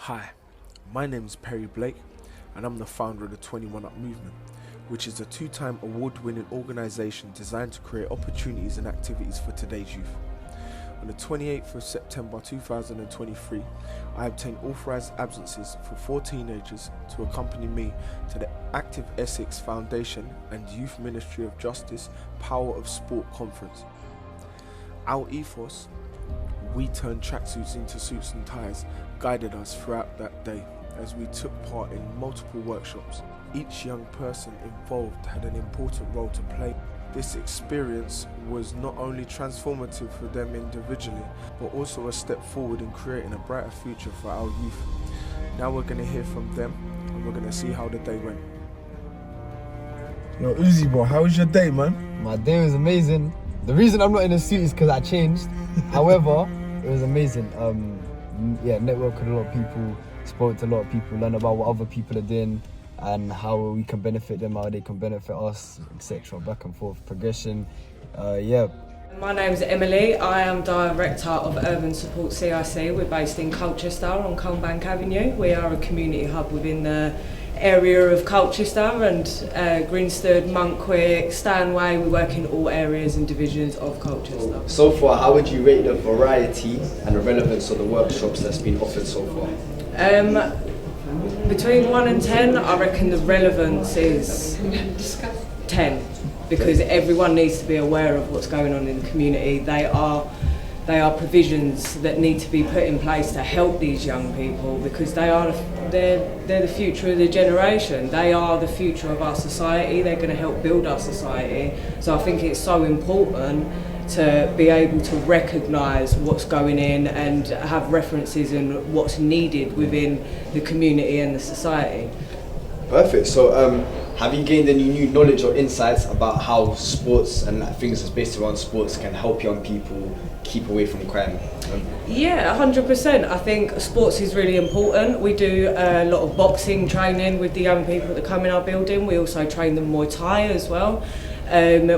Hi, my name is Perry Blake and I'm the founder of the 21 Up movement, which is a two-time award-winning organisation designed to create opportunities and activities for today's youth. On the 28th of September 2023, I obtained authorised absences for 4 teenagers to accompany me to the Active Essex Foundation and Youth Ministry of Justice Power of Sport Conference. Our ethos, we turn tracksuits into suits and ties, guided us throughout that day as we took part in multiple workshops. Each young person involved had an important role to play. This experience was not only transformative for them individually, but also a step forward in creating a brighter future for our youth. Now we're going to hear from them and we're going to see how the day went. Yo, Uzi bro, how was your day, man? My day was amazing. The reason I'm not in a suit is because I changed. However, it was amazing. Networked with a lot of people, spoke to a lot of people, learned about what other people are doing and how we can benefit them, how they can benefit us, etc. Back and forth progression. My name's Emily. I am Director of Urban Support CIC. We're based in Colchester on Colbank Avenue. We are a community hub within the area of Colchester and Grinstead, Monkwick, Stanway. We work in all areas and divisions of Colchester. So far, how would you rate the variety and the relevance of the workshops that's been offered so far? Between 1 and 10, I reckon the relevance is 10, because everyone needs to be aware of what's going on in the community. They are provisions that need to be put in place to help these young people, because they're the future of the generation. They are the future of our society. They're going to help build our society. So I think it's so important to be able to recognise what's going in and have references in what's needed within the community and the society. Perfect. So have you gained any new knowledge or insights about how sports and things that's based around sports can help young people keep away from crime? Yeah, 100%. I think sports is really important. We do a lot of boxing training with the young people that come in our building. We also train them Muay Thai as well.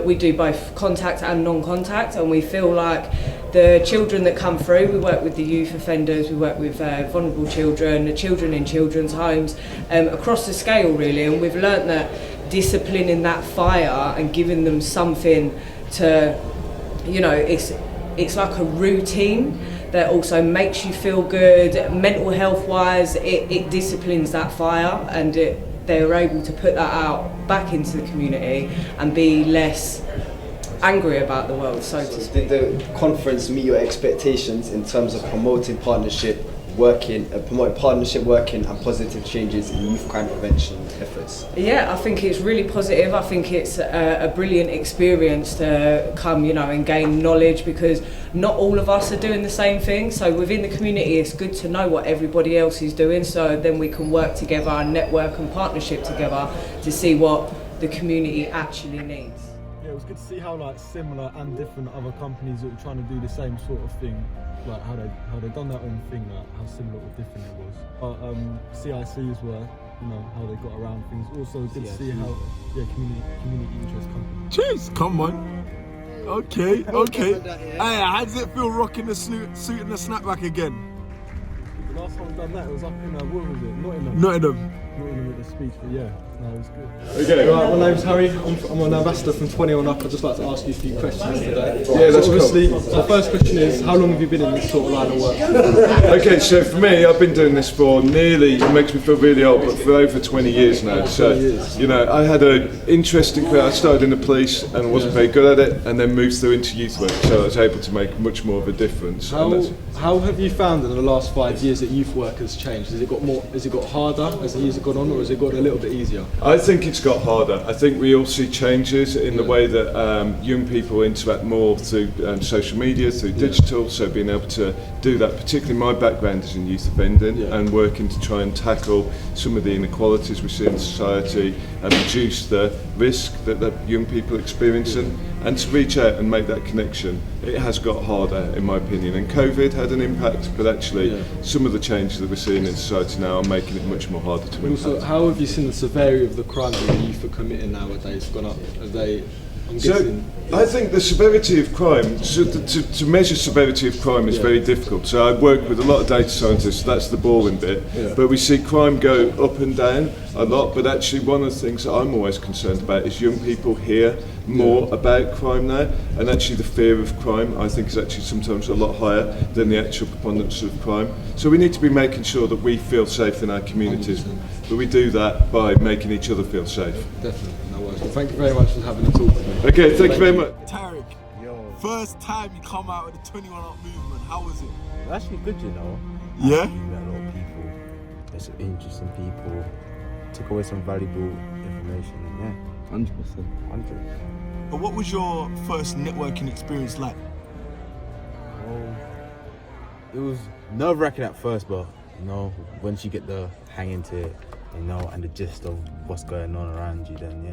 We do both contact and non-contact, and we feel like the children that come through, we work with the youth offenders, we work with vulnerable children, the children in children's homes, across the scale really, and we've learnt that disciplining that fire and giving them something to, it's like a routine that also makes you feel good, mental health wise, it disciplines that fire, and they're able to put that out back into the community and be less angry about the world, so to speak. Did the conference meet your expectations in terms of promoting partnership working and positive changes in youth crime prevention efforts? Yeah, I think it's really positive. I think it's a brilliant experience to come, and gain knowledge, because not all of us are doing the same thing. So within the community, it's good to know what everybody else is doing, so then we can work together and network and partnership together to see what the community actually needs. Yeah, it was good to see how similar and different other companies that were trying to do the same sort of thing, like how they done their own thing, like how similar or different it was. But CICs were, how they got around things. Also good to see how community interest companies. Jeez, come on. Okay. Hey, how does it feel rocking the suit and the snapback again? The last time we done that, it was up in what was it? Nottingham. Nottingham with the speech, but yeah, no, it was good. Okay, right, my name's Harry. I'm an ambassador from 21 Up. I'd just like to ask you a few questions today. Yeah, that's obviously, cool. My first question is, how long have you been in this sort of line of work? Okay, so for me, I've been doing this for nearly, it makes me feel really old, but for over 20 years now. So, I had an interesting career. I started in the police and wasn't very good at it, and then moved through into youth work, so I was able to make much more of a difference. How have you found in the last 5 years that youth work has changed? Has it got harder as the years have gone on, or has it got a little bit easier? I think it's got harder. I think we all see changes in the way that young people interact more through social media, through digital, so being able to do that, particularly my background is in youth offending and working to try and tackle some of the inequalities we see in society and reduce the risk that the young people are experiencing, and to reach out and make that connection. It has got harder in my opinion, and COVID had an impact, but actually some of the changes that we're seeing in society now are making it much more harder to impact. Also, how have you seen the severity of the crimes that the youth are committing nowadays gone up? So I think the severity of crime, so to measure severity of crime is very difficult. So I work with a lot of data scientists, that's the boring bit, but we see crime go up and down a lot, but actually one of the things that I'm always concerned about is young people hear more about crime now, and actually the fear of crime I think is actually sometimes a lot higher than the actual preponderance of crime. So we need to be making sure that we feel safe in our communities, but we do that by making each other feel safe. Definitely, no worries. Well, thank you very much for having a talk with me. Okay, thank you very much. Tarek, first time you come out with the 21 Up movement, how was it? Actually good, you know. Yeah? You met a lot of people, there's some interesting people, took away some valuable information, and yeah. 100%. 100. But what was your first networking experience like? Well, it was nerve-wracking at first, but you know, once you get the hang into it, you know, and the gist of what's going on around you, then yeah.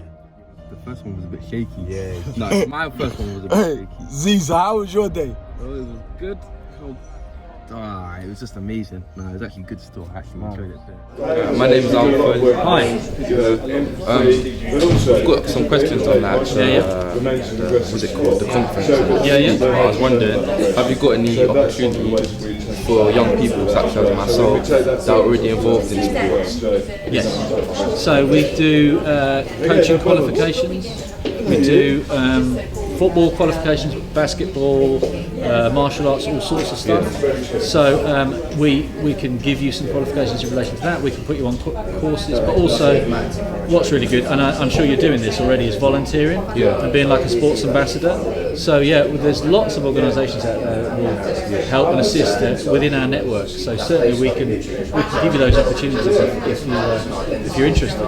The first one was a bit shaky. Yeah. No, my first one was a bit Hey, shaky. Ziza, how was your day? It was good. It was just amazing. No, it was actually good still. I actually enjoyed it. My name is Alfred. Hi. I've got some questions on that. What's it called? The conference. I was wondering, have you got any opportunities for young people such as myself that are already involved in sports? Yes. So we do coaching qualifications. We do football qualifications, basketball, martial arts, all sorts of stuff. So we can give you some qualifications in relation to that. We can put you on courses, but also what's really good, and I'm sure you're doing this already, is volunteering and being like a sports ambassador. So yeah, there's lots of organisations out there that will help and assist within our network. So certainly we can give you those opportunities if you're interested.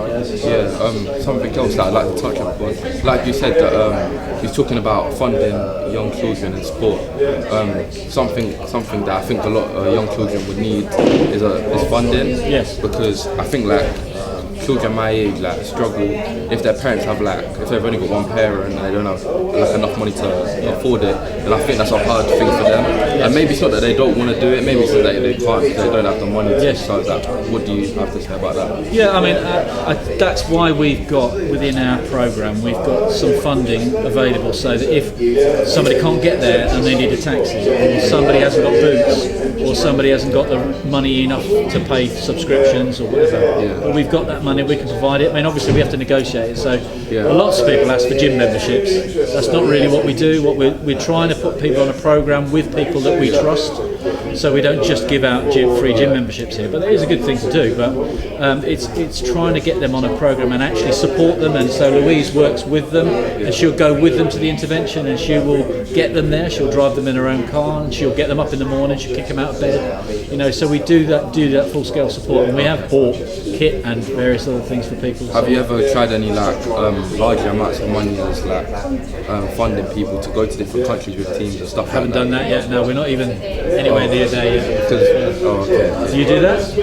Something else that I'd like to touch upon, like you said that you're talking about funding young children in sport. Something that I think a lot of young children would need is funding. Yes. Because I think children my age struggle if their parents have if they've only got one parent and they don't have enough money to afford it, then I think that's a hard thing for them. And maybe it's not that they don't want to do it, maybe it's that they can't because they don't have the money to decide that. What do you have to say about that? Yeah, I mean, that's why we've got within our programme, we've got some funding available so that if somebody can't get there and they need a taxi, or somebody hasn't got boots, or somebody hasn't got the money enough to pay subscriptions or whatever, we've got that money, we can provide it. I mean, obviously we have to negotiate it, so lots of people ask for gym memberships. That's not really what we do. What we're trying to put people on a programme with people that we trust, so we don't just give out free gym memberships here, but it is a good thing to do, but it's trying to get them on a programme and actually support them. And so Louise works with them, and she'll go with them to the intervention, and she will get them there, she'll drive them in her own car, and she'll get them up in the morning, she'll kick them out of bed, you know, so we do that full scale support, and we have bought kit and various other things for people. Have you ever tried any larger amounts of money as funding people to go to different countries with teams and stuff? Haven't done that yet. No, we're not even anywhere near there yet. Okay. Do you do that?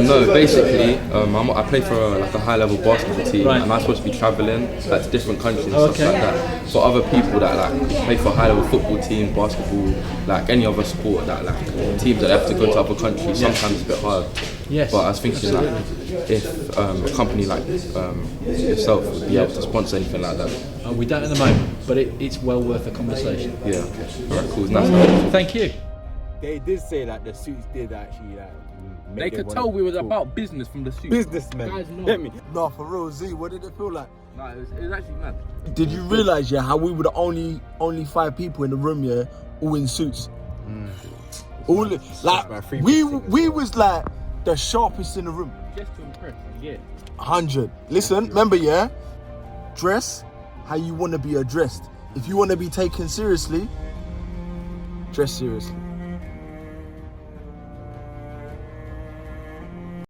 No, basically, I play for a high-level basketball team, and I'm supposed to be travelling to different countries and stuff like that. For other people that play for high-level football team, basketball, any other sport that teams that have to go to other countries, sometimes it's a bit hard. Yes. But I was thinking if a company like yourself would be able to sponsor anything like that. We don't at the moment, but it's well worth a conversation. Yeah. Okay. All right. Cool. Nice. Thank you. They did say that the suits did actually They could tell we was about business from the suits. Businessmen. Guys know. Get me? No, for real, Z, what did it feel like? No, it was actually mad. Did you realise, how we were the only 5 people in the room, all in suits? All we was the sharpest in the room. Just to impress, 100. Listen, remember, dress how you want to be addressed. If you want to be taken seriously, dress seriously.